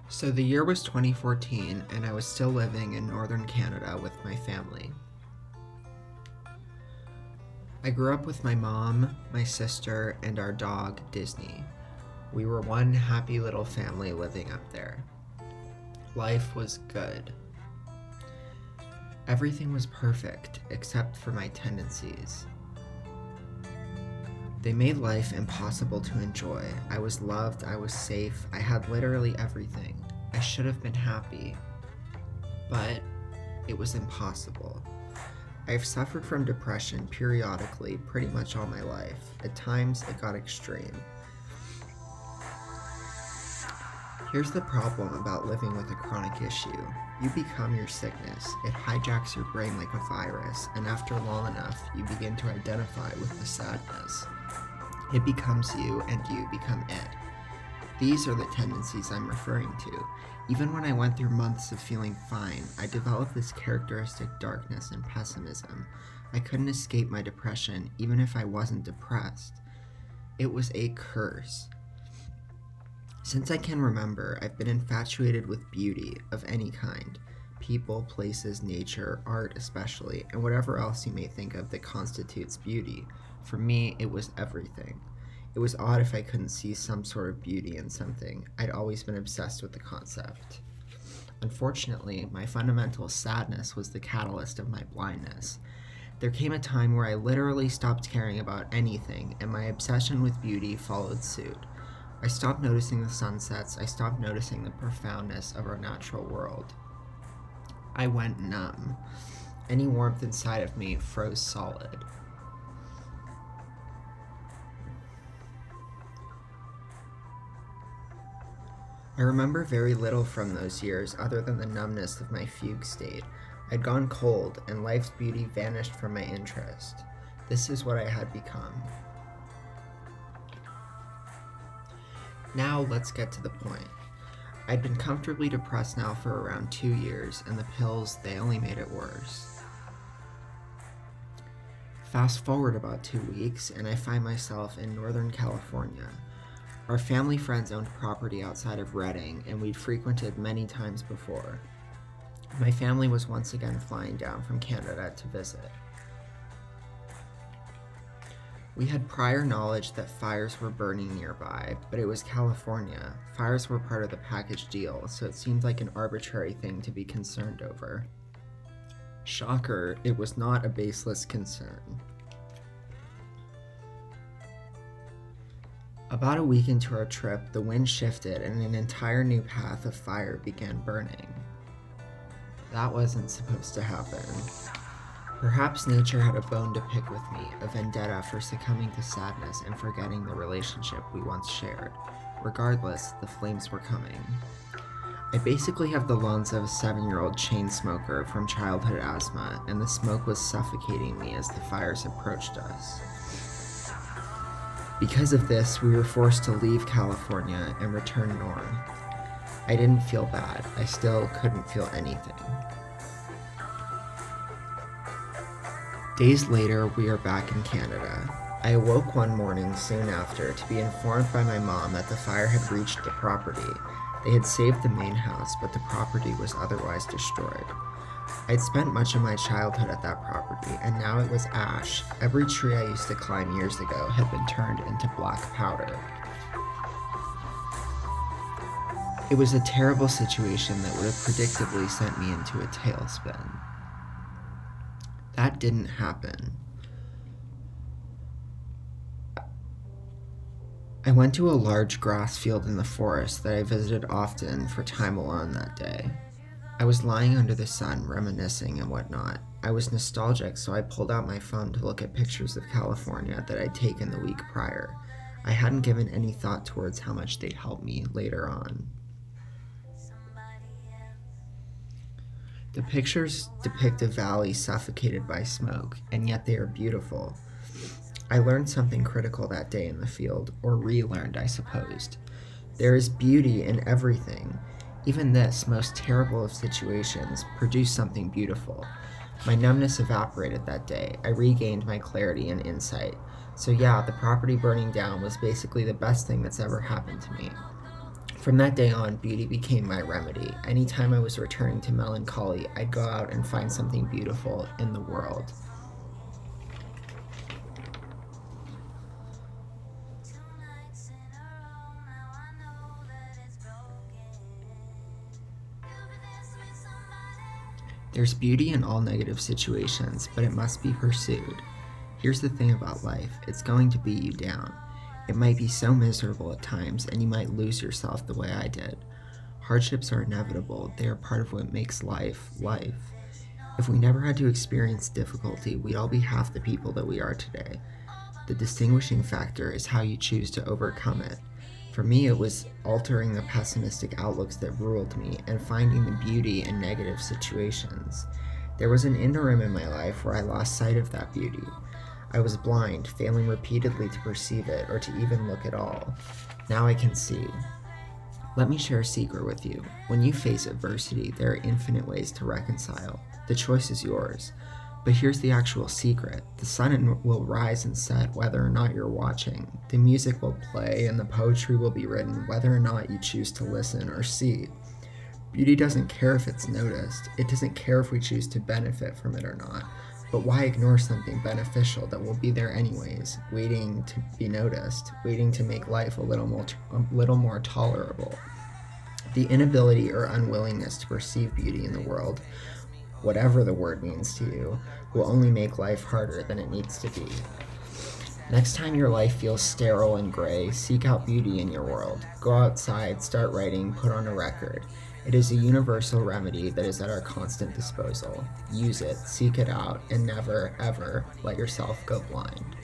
So the year was 2014, and I was still living in northern Canada with my family. I grew up with my mom, my sister, and our dog, Disney. We were one happy little family living up there. Life was good. Everything was perfect except for my tendencies. They made life impossible to enjoy. I was loved, I was safe, I had literally everything. I should have been happy, but it was impossible. I've suffered from depression periodically pretty much all my life. At times, it got extreme. Here's the problem about living with a chronic issue. You become your sickness. It hijacks your brain like a virus, and after long enough, you begin to identify with the sadness. It becomes you, and you become it. These are the tendencies I'm referring to. Even when I went through months of feeling fine, I developed this characteristic darkness and pessimism. I couldn't escape my depression, even if I wasn't depressed. It was a curse. Since I can remember, I've been infatuated with beauty of any kind. People, places, nature, art especially, and whatever else you may think of that constitutes beauty. For me, it was everything. It was odd if I couldn't see some sort of beauty in something. I'd always been obsessed with the concept. Unfortunately, my fundamental sadness was the catalyst of my blindness. There came a time where I literally stopped caring about anything, and my obsession with beauty followed suit. I stopped noticing the sunsets. I stopped noticing the profoundness of our natural world. I went numb. Any warmth inside of me froze solid. I remember very little from those years other than the numbness of my fugue state. I'd gone cold, and life's beauty vanished from my interest. This is what I had become. Now let's get to the point. I'd been comfortably depressed now for around 2 years, and the pills, they only made it worse. Fast forward about 2 weeks, and I find myself in Northern California. Our family friends owned property outside of Redding, and we'd frequented many times before. My family was once again flying down from Canada to visit. We had prior knowledge that fires were burning nearby, but it was California. Fires were part of the package deal, so it seemed like an arbitrary thing to be concerned over. Shocker, it was not a baseless concern. About a week into our trip, the wind shifted and an entire new path of fire began burning. That wasn't supposed to happen. Perhaps nature had a bone to pick with me, a vendetta for succumbing to sadness and forgetting the relationship we once shared. Regardless, the flames were coming. I basically have the lungs of a 7-year-old chain smoker from childhood asthma, and the smoke was suffocating me as the fires approached us. Because of this, we were forced to leave California and return north. I didn't feel bad. I still couldn't feel anything. Days later, we are back in Canada. I awoke one morning soon after to be informed by my mom that the fire had reached the property. They had saved the main house, but the property was otherwise destroyed. I'd spent much of my childhood at that property, and now it was ash. Every tree I used to climb years ago had been turned into black powder. It was a terrible situation that would have predictably sent me into a tailspin. That didn't happen. I went to a large grass field in the forest that I visited often for time alone that day. I was lying under the sun, reminiscing and whatnot. I was nostalgic, so I pulled out my phone to look at pictures of California that I'd taken the week prior. I hadn't given any thought towards how much they'd help me later on. The pictures depict a valley suffocated by smoke, and yet they are beautiful. I learned something critical that day in the field, or relearned, I supposed. There is beauty in everything. Even this, most terrible of situations, produced something beautiful. My numbness evaporated that day. I regained my clarity and insight. So yeah, the property burning down was basically the best thing that's ever happened to me. From that day on, beauty became my remedy. Anytime I was returning to melancholy, I'd go out and find something beautiful in the world. There's beauty in all negative situations, but it must be pursued. Here's the thing about life, it's going to beat you down. It might be so miserable at times, and you might lose yourself the way I did. Hardships are inevitable, they are part of what makes life, life. If we never had to experience difficulty, we'd all be half the people that we are today. The distinguishing factor is how you choose to overcome it. For me, it was altering the pessimistic outlooks that ruled me and finding the beauty in negative situations. There was an interim in my life where I lost sight of that beauty. I was blind, failing repeatedly to perceive it or to even look at all. Now I can see. Let me share a secret with you. When you face adversity, there are infinite ways to reconcile. The choice is yours. But here's the actual secret. The sun will rise and set whether or not you're watching. The music will play and the poetry will be written whether or not you choose to listen or see. Beauty doesn't care if it's noticed. It doesn't care if we choose to benefit from it or not. But why ignore something beneficial that will be there anyways, waiting to be noticed, waiting to make life a little more tolerable? The inability or unwillingness to perceive beauty in the world, whatever the word means to you, will only make life harder than it needs to be. Next time your life feels sterile and gray, seek out beauty in your world. Go outside, start writing, put on a record. It is a universal remedy that is at our constant disposal. Use it, seek it out, and never, ever let yourself go blind.